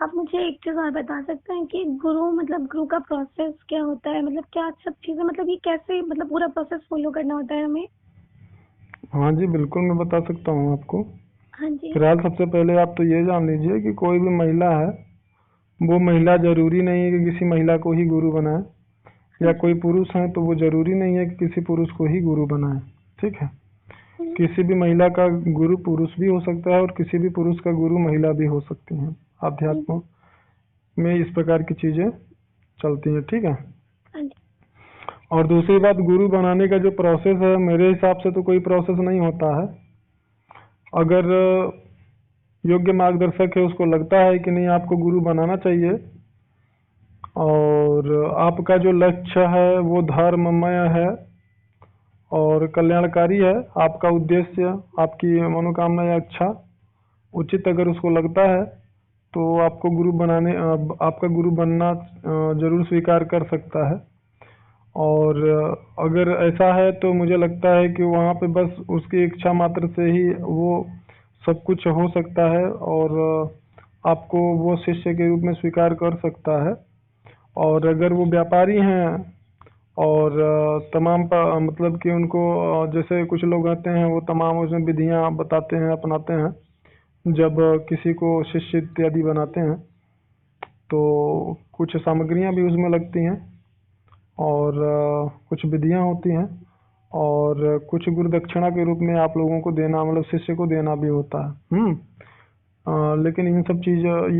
आप मुझे एक चीज और बता सकते हैं कि गुरु मतलब गुरु का प्रोसेस क्या होता है, मतलब क्या सब चीजें, मतलब ये कैसे, मतलब पूरा प्रोसेस फॉलो करना होता है हमें? हाँ जी, बिल्कुल मैं बता सकता हूँ आपको। हाँ जी। फिलहाल सबसे पहले आप तो ये जान लीजिए कि कोई भी महिला है, वो महिला ज़रूरी नहीं है कि किसी महिला को ही गुरु बनाए, हाँ या जी। कोई पुरुष है तो वो ज़रूरी नहीं है कि किसी पुरुष को ही गुरु बनाए। ठीक है? हम्म। किसी भी महिला का गुरु पुरुष भी हो सकता है और किसी भी पुरुष का गुरु महिला भी हो सकती हैं। हम्म। अध्यात्म में इस प्रकार की चीज़ें चलती हैं। ठीक है? हाँ जी। और दूसरी बात, गुरु बनाने का जो प्रोसेस है, मेरे हिसाब से तो कोई प्रोसेस नहीं होता है। अगर योग्य मार्गदर्शक है, उसको लगता है कि नहीं आपको गुरु बनाना चाहिए, और आपका जो लक्ष्य है वो धर्ममय है और कल्याणकारी है, आपका उद्देश्य, आपकी मनोकामना या अच्छा उचित अगर उसको लगता है, तो आपको गुरु बनाने आपका गुरु बनना जरूर स्वीकार कर सकता है। और अगर ऐसा है तो मुझे लगता है कि वहाँ पे बस उसकी इच्छा मात्र से ही वो सब कुछ हो सकता है, और आपको वो शिष्य के रूप में स्वीकार कर सकता है। और अगर वो व्यापारी हैं और मतलब कि उनको जैसे कुछ लोग आते हैं, वो तमाम उसमें विधियाँ बताते हैं, अपनाते हैं, जब किसी को शिष्य इत्यादि बनाते हैं, तो कुछ सामग्रियाँ भी उसमें लगती हैं, और कुछ विधियाँ होती हैं, और कुछ गुरु दक्षिणा के रूप में आप लोगों को देना, मतलब शिष्य को देना भी होता है। लेकिन ये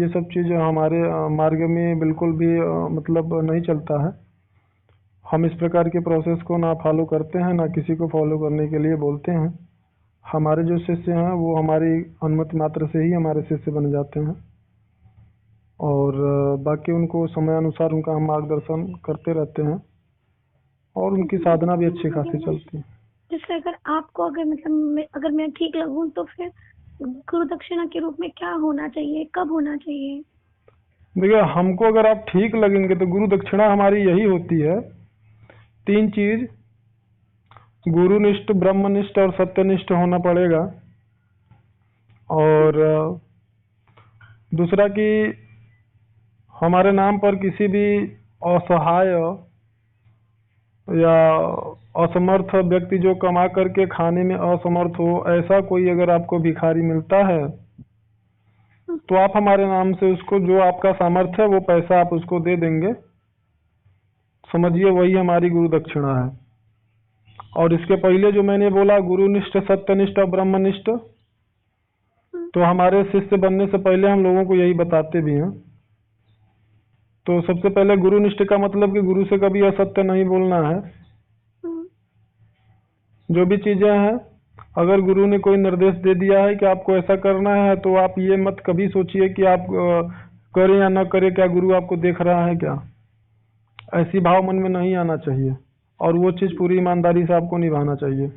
सब चीज़ हमारे मार्ग में बिल्कुल भी मतलब नहीं चलता है। हम इस प्रकार के प्रोसेस को ना फॉलो करते हैं, ना किसी को फॉलो करने के लिए बोलते हैं। हमारे जो शिष्य हैं वो हमारी अनुमति मात्र से ही हमारे शिष्य बन जाते हैं, और बाकी उनको समय अनुसार उनका हम मार्गदर्शन करते रहते हैं, और उनकी साधना भी अच्छी खासी चलती है। जैसे अगर आपको, अगर मतलब अगर मैं ठीक लगूं तो फिर गुरु दक्षिणा के रूप में क्या होना चाहिए, कब होना चाहिए? देखिए, हमको अगर आप ठीक लगेंगे तो गुरु दक्षिणा हमारी यही होती है, तीन चीज: गुरुनिष्ठ, ब्रह्मनिष्ठ और सत्यनिष्ठ होना पड़ेगा। और दूसरा कि हमारे नाम पर किसी भी असहाय या असमर्थ व्यक्ति, जो कमा करके खाने में असमर्थ हो, ऐसा कोई अगर आपको भिखारी मिलता है, तो आप हमारे नाम से उसको, जो आपका सामर्थ्य है वो पैसा आप उसको दे देंगे। समझिए, वही हमारी गुरु दक्षिणा है। और इसके पहले जो मैंने बोला, गुरुनिष्ठ, सत्यनिष्ठ और ब्रह्मनिष्ठ, तो हमारे शिष्य बनने से पहले हम लोगों को यही बताते भी हैं। तो सबसे पहले गुरुनिष्ठ का मतलब कि गुरु से कभी असत्य नहीं बोलना है। जो भी चीजें हैं, अगर गुरु ने कोई निर्देश दे दिया है कि आपको ऐसा करना है, तो आप ये मत कभी सोचिए कि आप करें या ना करें, क्या गुरु आपको देख रहा है क्या। ऐसी भाव मन में नहीं आना चाहिए, और वो चीज़ पूरी ईमानदारी से आपको निभाना चाहिए।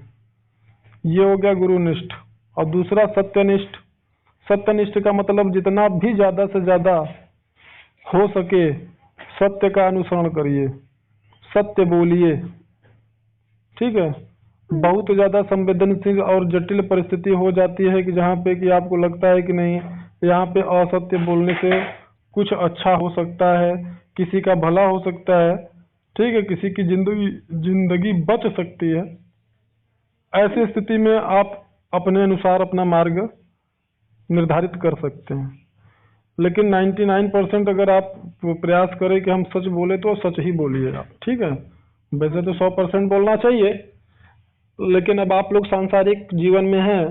ये हो गया गुरुनिष्ठ। और दूसरा सत्यनिष्ठ। सत्यनिष्ठ का मतलब जितना भी ज़्यादा से ज़्यादा हो सके सत्य का अनुसरण करिए, सत्य बोलिए। ठीक है? बहुत ज़्यादा संवेदनशील और जटिल परिस्थिति हो जाती है कि जहाँ पे कि आपको लगता है कि नहीं, यहाँ पे असत्य बोलने से कुछ अच्छा हो सकता है, किसी का भला हो सकता है, ठीक है, किसी की जिंदगी जिंदगी बच सकती है। ऐसी स्थिति में आप अपने अनुसार अपना मार्ग निर्धारित कर सकते हैं। लेकिन 99% अगर आप प्रयास करें कि हम सच बोले, तो सच ही बोलिए आप। ठीक है? वैसे तो 100% बोलना चाहिए, लेकिन अब आप लोग सांसारिक जीवन में हैं,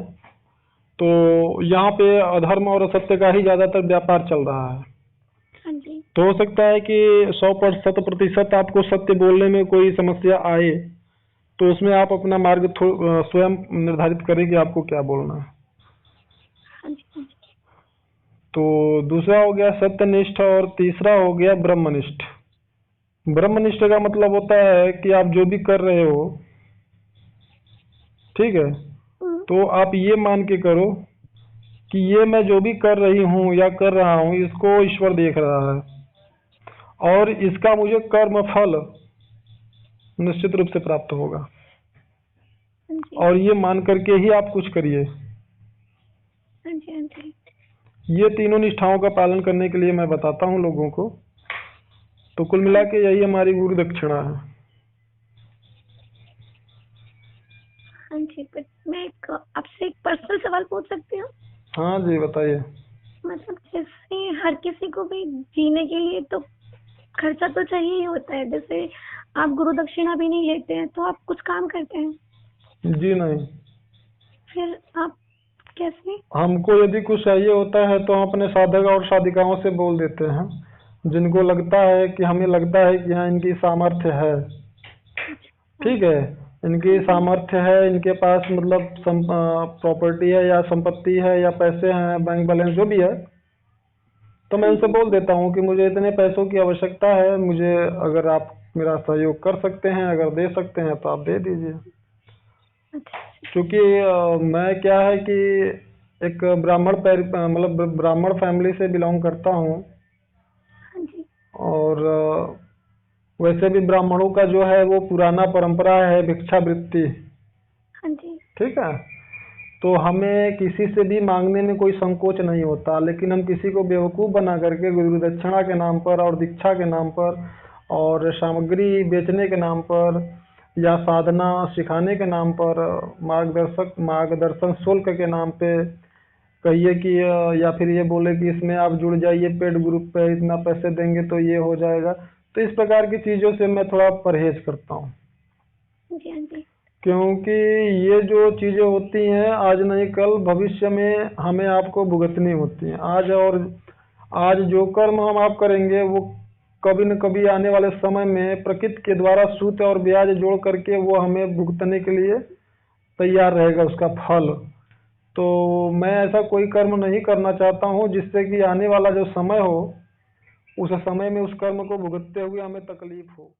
तो यहाँ पे अधर्म और असत्य का ही ज़्यादातर व्यापार चल रहा है। हाँ जी। तो हो सकता है कि 100% आपको सत्य बोलने में कोई समस्या आए, तो उसमें आप अपना मार्ग स्वयं निर्धारित करें कि आपको क्या बोलना है। हाँ जी। हाँ जी। तो दूसरा हो गया सत्यनिष्ठ, और तीसरा हो गया ब्रह्मनिष्ठ। ब्रह्मनिष्ठ का मतलब होता है कि आप जो भी कर रहे हो, ठीक है, तो आप ये मान के करो कि ये मैं जो भी कर रही हूँ या कर रहा हूँ, इसको ईश्वर देख रहा है, और इसका मुझे कर्म फल निश्चित रूप से प्राप्त होगा। हाँ जी। और ये मान करके ही आप कुछ करिए। हाँ जी। हाँ जी। ये तीनों निष्ठाओं का पालन करने के लिए मैं बताता हूँ लोगों को। तो कुल मिला के यही हमारी गुरु दक्षिणा है। हाँ जी, बट मैं आपसे एक पर्सनल सवाल पूछ सकती हूँ? हाँ जी, बताइए। मतलब जैसे हर किसी को भी जीने के लिए तो खर्चा तो चाहिए ही होता है। जैसे आप गुरु दक्षिणा भी नहीं लेते हैं तो आप कुछ काम करते हैं? जी नहीं। फिर आप कैसे? हमको यदि कुछ चाहिए होता है तो हम अपने साधक और साधिकाओं से बोल देते हैं, जिनको लगता है कि हमें लगता है कि हाँ इनकी सामर्थ्य है। अच्छा। ठीक है, इनकी हाँ जी। सामर्थ्य है, इनके पास मतलब प्रॉपर्टी है या संपत्ति है या पैसे हैं, बैंक बैलेंस जो भी है, तो मैं हाँ उनसे जी। बोल देता हूँ कि मुझे इतने पैसों की आवश्यकता है, मुझे अगर आप मेरा सहयोग कर सकते हैं, अगर दे सकते हैं तो आप दे दीजिए। अच्छा अच्छा। क्योंकि मैं क्या है कि एक मतलब ब्राह्मण फैमिली से बिलोंग करता हूँ। हाँ जी। और वैसे भी ब्राह्मणों का जो है वो पुराना परंपरा है भिक्षावृत्ति। हाँ जी। ठीक है, तो हमें किसी से भी मांगने में कोई संकोच नहीं होता, लेकिन हम किसी को बेवकूफ़ बना करके गुरु दक्षिणा के नाम पर और दीक्षा के नाम पर और सामग्री बेचने के नाम पर या साधना सिखाने के नाम पर मार्गदर्शन शुल्क के नाम पे कहिए कि या फिर ये बोले कि इसमें आप जुड़ जाइए पेड ग्रुप पे, इतना पैसे देंगे तो ये हो जाएगा। तो इस प्रकार की चीज़ों से मैं थोड़ा परहेज करता हूँ, जी हाँ जी। क्योंकि ये जो चीज़ें होती हैं आज नहीं कल भविष्य में हमें आपको भुगतनी होती हैं। आज जो कर्म हम आप करेंगे वो कभी न कभी आने वाले समय में प्रकृति के द्वारा सूद और ब्याज जोड़ करके वो हमें भुगतने के लिए तैयार रहेगा उसका फल। तो मैं ऐसा कोई कर्म नहीं करना चाहता हूँ जिससे कि आने वाला जो समय हो उस समय में उस कर्म को भुगतते हुए हमें तकलीफ हो।